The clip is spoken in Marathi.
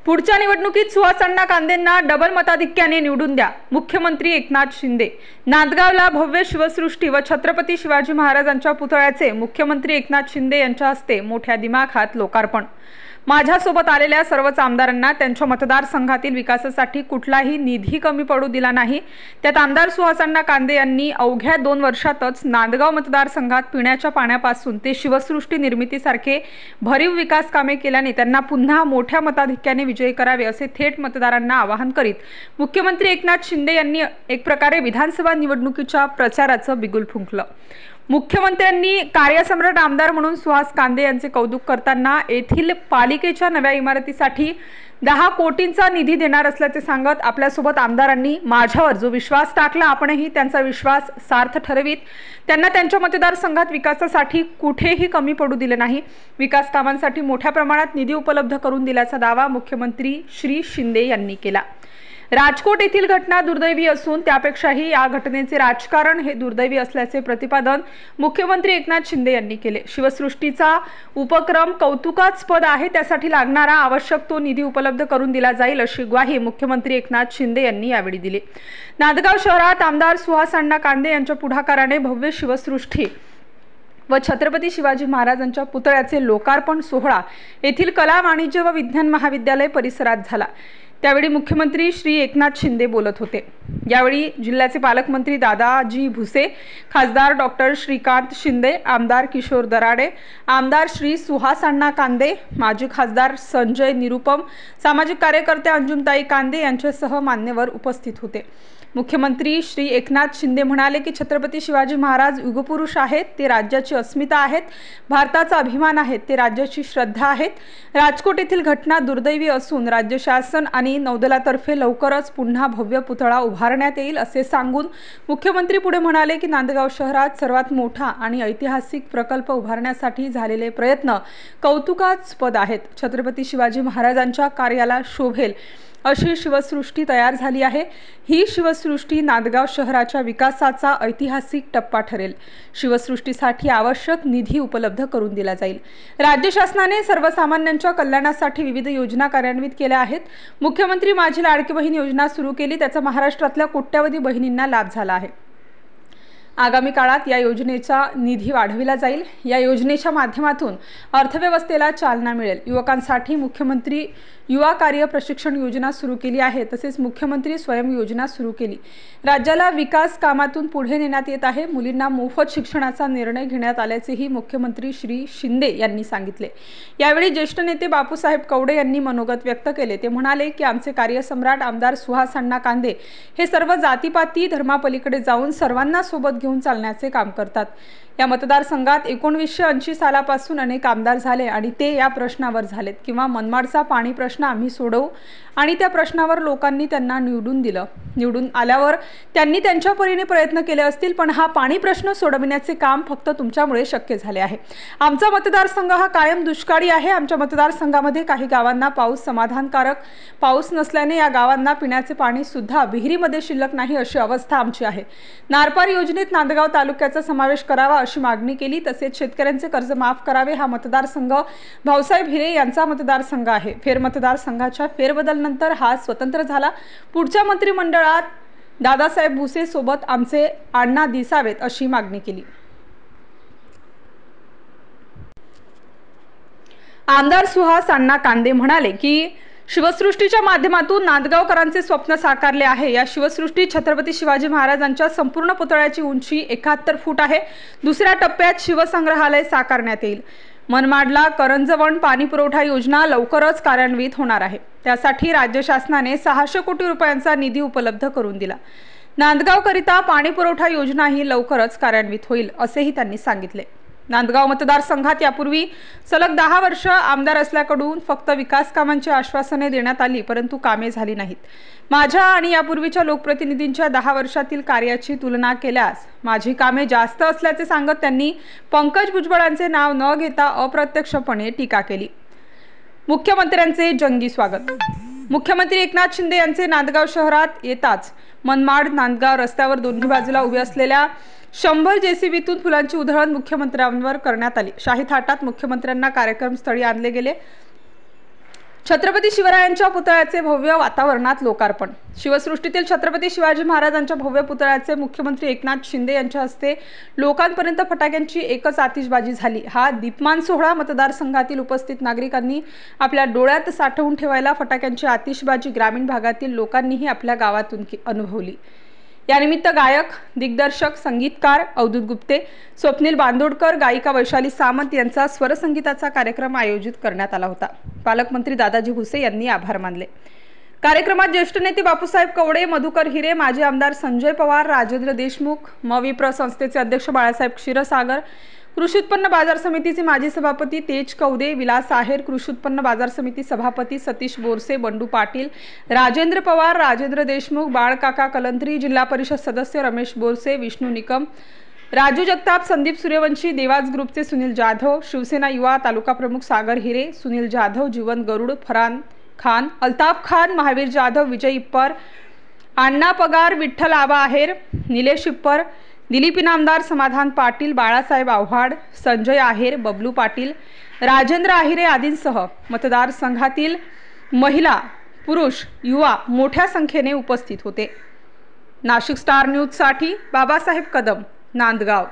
पुढच्या निवडणुकीत सुहास अण्णा कांदेंना डबल मताधिक्याने निवडून द्या, मुख्यमंत्री एकनाथ शिंदे। नांदगावला भव्य शिवसृष्टी व छत्रपती शिवाजी महाराजांच्या पुतळ्याचे मुख्यमंत्री एकनाथ शिंदे यांच्या हस्ते मोठ्या दिमाखात लोकार्पण। माझ्यासोबत आलेल्या सर्वच आमदारांना त्यांच्या मतदारसंघातील विकासासाठी कुठलाही निधी कमी पडू दिला नाही। त्यात आमदार सुहास अण्णा कांदे यांनी अवघ्या 2 वर्षातच नांदगाव मतदारसंघात पिण्याच्या पाण्यापासून ते शिवसृष्टी निर्मितीसारखे भरीव विकास कामे केल्याने त्यांना पुन्हा मोठ्या मताधिक्याने विजयी करावे असे थेट मतदारांना आवाहन करीत मुख्यमंत्री एकनाथ शिंदे यांनी एक प्रकारे विधानसभा निवडणुकीच्या प्रचाराचं बिगुल फुंकलं। मुख्यमंत्र्यांनी कार्यसम्राट आमदार म्हणून सुहास कांदे यांचे कौतुक करताना येथील पालिकेच्या नव्या इमारतीसाठी 10 कोटींचा निधी देणार असल्याचे सांगत आपल्यासोबत आमदारांनी माझ्यावर जो विश्वास टाकला आपणही त्यांचा विश्वास सार्थ ठरवीत। त्यांना त्यांच्या मतदारसंघात विकासासाठी कुठेही कमी पडू दिले नाही। विकास कामांसाठी मोठ्या प्रमाणात निधी उपलब्ध करून दिल्याचा दावा मुख्यमंत्री श्री शिंदे यांनी केला। राजकोट येथील घटना दुर्दैवी असून त्यापेक्षाही या घटनेचे राजकारण हे दुर्दैवी असल्याचे प्रतिपादन मुख्यमंत्री एकनाथ शिंदे यांनी केले। शिवसृष्टीचा उपक्रम कौतुकास्पद आहे, त्यासाठी लागणारा आवश्यक तो निधी उपलब्ध करून दिला जाईल अशी ग्वाही मुख्यमंत्री एकनाथ शिंदे यांनी यावेळी दिली। नांदगाव शहरात आमदार सुहास अण्णा कांदे यांच्या पुढाकाराने भव्य शिवसृष्टी व छत्रपती शिवाजी महाराजांच्या पुतळ्याचे लोकार्पण सोहळा येथील कला, वाणिज्य व विज्ञान महाविद्यालय परिसरात झाला। त्यावेळी मुख्यमंत्री श्री एकनाथ शिंदे बोलत होते। यावेळी जिल्ह्याचे पालकमंत्री दादाजी भुसे, खासदार डॉक्टर श्रीकांत शिंदे, आमदार किशोर दराडे, आमदार श्री सुहास अण्णा कांदे, माजी खासदार संजय निरुपम, सामाजिक कार्यकर्ते अंजुमताई कांदे यांच्यासह मान्यवर उपस्थित होते। मुख्यमंत्री श्री एकनाथ शिंदे म्हणाले की छत्रपती शिवाजी महाराज युगपुरुष आहेत, ते राज्याची अस्मिता आहेत, भारताचा अभिमान आहेत, ते राज्याची श्रद्धा आहेत। राजकोट येथील घटना दुर्दैवी असून राज्य शासन आणि नौदलातर्फे लवकरच पुन्हा भव्य पुतळा उभारण्यात येईल असे सांगून मुख्यमंत्री पुढे म्हणाले की नांदगाव शहरात सर्वात मोठा आणि ऐतिहासिक प्रकल्प उभारण्यासाठी झालेले प्रयत्न कौतुकास्पद आहेत। छत्रपती शिवाजी महाराजांच्या कार्याला शोभेल अशी शिवसृष्टी तयार झाली आहे। ही शिवसृष्टी नांदगाव शहराच्या विकासाचा ऐतिहासिक टप्पा ठरेल। शिवसृष्टीसाठी आवश्यक निधी उपलब्ध करून दिला जाईल। राज्य शासनाने सर्वसामान्यांच्या कल्याणासाठी विविध योजना कार्यान्वित केल्या आहेत। मुख्यमंत्री माझी लाडकी बहीण योजना सुरू केली, त्याचा महाराष्ट्रातल्या कोट्यावधी बहिणींना लाभ झाला आहे। आगामी काळात या योजनेचा निधी वाढविला जाईल। या योजनेच्या माध्यमातून अर्थव्यवस्थेला चालना मिळेल। युवकांसाठी मुख्यमंत्री युवा कार्य प्रशिक्षण योजना सुरू केली आहे, तसेच मुख्यमंत्री स्वयं योजना सुरू केली। राज्याला विकास कामातून पुढे नेण्यात येत आहे। मुलींना मोफत शिक्षणाचा निर्णय घेण्यात आल्याचेही मुख्यमंत्री श्री शिंदे यांनी सांगितले। यावेळी ज्येष्ठ नेते बापूसाहेब कवडे यांनी मनोगत व्यक्त केले। ते म्हणाले की आमचे कार्यसम्राट आमदार सुहास अण्णा कांदे हे सर्व जातीपाती धर्मापलीकडे जाऊन सर्वांना सोबत घेऊन चालण्याचे काम करतात। या मतदारसंघात 1980 सालापासून अनेक आमदार झाले आणि ते या प्रश्नावर झालेत किंवा मनमाडचा पाणी प्रश्न आम्ही सोडवू आणि त्या प्रश्नावर लोकांनी त्यांना निवडून दिलं। निवडून आल्यावर त्यांनी त्यांच्या परीने प्रयत्न केले असतील, पण हा पाणी प्रश्न सोडविण्याचे काम फक्त तुमच्यामुळे शक्य झाले आहे। आमचा मतदारसंघ हा कायम दुष्काळी आहे। आमच्या मतदारसंघामध्ये काही गावांना पाऊस समाधानकारक पाऊस नसल्याने या गावांना पिण्याचे पाणी सुद्धा विहिरीमध्ये शिल्लक नाही अशी अवस्था आमची आहे। नारपार योजनेत नांदगाव तालुक्याचा समावेश करावा अशी मागणी केली। तसेच शेतकऱ्यांचे कर्ज माफ करावे। हा मतदारसंघ भाऊसाहेब हिरे यांचा मतदारसंघ आहे। फेरमतदारसंघाच्या फेरबदलनंतर हा स्वतंत्र झाला। पुढच्या मंत्रिमंडळात दादासाहेब भुसे सोबत आमचे अण्णा दिसावेत अशी मागणी केली। आमदार सुहास अण्णा कांदे म्हणाले की शिवसृष्टीच्या माध्यमातून नांदगावकरांचे स्वप्न साकारले आहे। या शिवसृष्टीत छत्रपती शिवाजी महाराजांच्या संपूर्ण पुतळ्याची उंची 71 फूट आहे। दुसऱ्या टप्प्यात शिवसंग्रहालय साकारण्यात येईल। मनमाडला करंजवण पाणी पुरवठा योजना लवकरच कार्यान्वित होणार आहे। त्यासाठी राज्य शासनाने 600 कोटी रुपयांचा निधी उपलब्ध करून दिला। नांदगावकरिता पाणी पुरवठा योजना ही लवकरच कार्यान्वित होईल असेही त्यांनी सांगितले। नांदगाव मतदारसंघात यापूर्वी सलग 10 वर्ष आमदार असल्याकडून फक्त विकास कामांची आश्वासने देण्यात आली, परंतु कामे झाली नाहीत। माझ्या आणि यापूर्वीच्या लोकप्रतिनिधींच्या 10 वर्षातील कार्याची तुलना केल्यास माझी कामे जास्त असल्याचे सांगत त्यांनी पंकज भुजबळांचे नाव न घेता अप्रत्यक्षपणे टीका केली। मुख्यमंत्र्यांचे जंगी स्वागत। मुख्यमंत्री एकनाथ शिंदे यांचे नांदगाव शहरात येताच मनमाड नांदगाव रस्त्यावर दोन्ही बाजूला उभे असलेल्या 100 जेसीबीतून फुलांची उधळण मुख्यमंत्र्यांवर करण्यात आली। शाही थाटात मुख्यमंत्र्यांना कार्यक्रमस्थळी आणले गेले। छत्रपती शिवरायांच्या पुतळ्याचे भव्य वातावरणात लोकार्पण। शिवसृष्टीतील छत्रपती शिवाजी महाराजांच्या भव्य पुतळ्याचे मुख्यमंत्री एकनाथ शिंदे यांच्या हस्ते लोकांपर्यंत फटाक्यांची एकच आतिषबाजी झाली। हा दीपमान सोहळा मतदारसंघातील उपस्थित नागरिकांनी आपल्या डोळ्यात साठवून ठेवायला फटाक्यांची आतिषबाजी ग्रामीण भागातील लोकांनीही आपल्या गावातून अनुभवली। यानिमित्त गायक, दिग्दर्शक, संगीतकार अवधूत गुप्ते, स्वप्नील बांदोडकर, गायिका वैशाली सामंत यांचा स्वरसंगीताचा कार्यक्रम आयोजित करण्यात आला होता। पालकमंत्री दादाजी भुसे यांनी आभार मानले। कार्यक्रमात ज्येष्ठ नेते बापूसाहेब कवडे, मधुकर हिरे, माजी आमदार संजय पवार, राजेंद्र देशमुख, मविप्र संस्थेचे अध्यक्ष बाळासाहेब क्षीरसागर, कृषी उत्पन्न बाजार समितीचे माजी सभापती तेज कवदे, विलास आहेर, कृषी उत्पन्न बाजार समिती सभापती सतीश बोरसे, बंडू पाटील, राजेंद्र पवार, राजेंद्र देशमुख, बाळकाका कलंत्री, जिल्हा परिषद सदस्य रमेश बोरसे, विष्णू निकम, राजू जगताप, संदीप सूर्यवंशी, देवाज ग्रुपचे सुनील जाधव, शिवसेना युवा तालुका प्रमुख सागर हिरे, सुनील जाधव, जीवन गरुड, फरान खान, अल्ताफ खान, महावीर जाधव, विजय इप्पर, अण्णा पगार, विठ्ठल आबा आहेर, निलेश इप्पर, दिलीप इनामदार, समाधान पाटील, बाळासाहेब आव्हाड, संजय आहेर, बबलू पाटील, राजेंद्र आहिरे आदींसह मतदारसंघातील महिला, पुरुष, युवा मोठ्या संख्येने उपस्थित होते। नाशिक स्टार न्यूज साठी बाबासाहेब कदम, नांदगाव।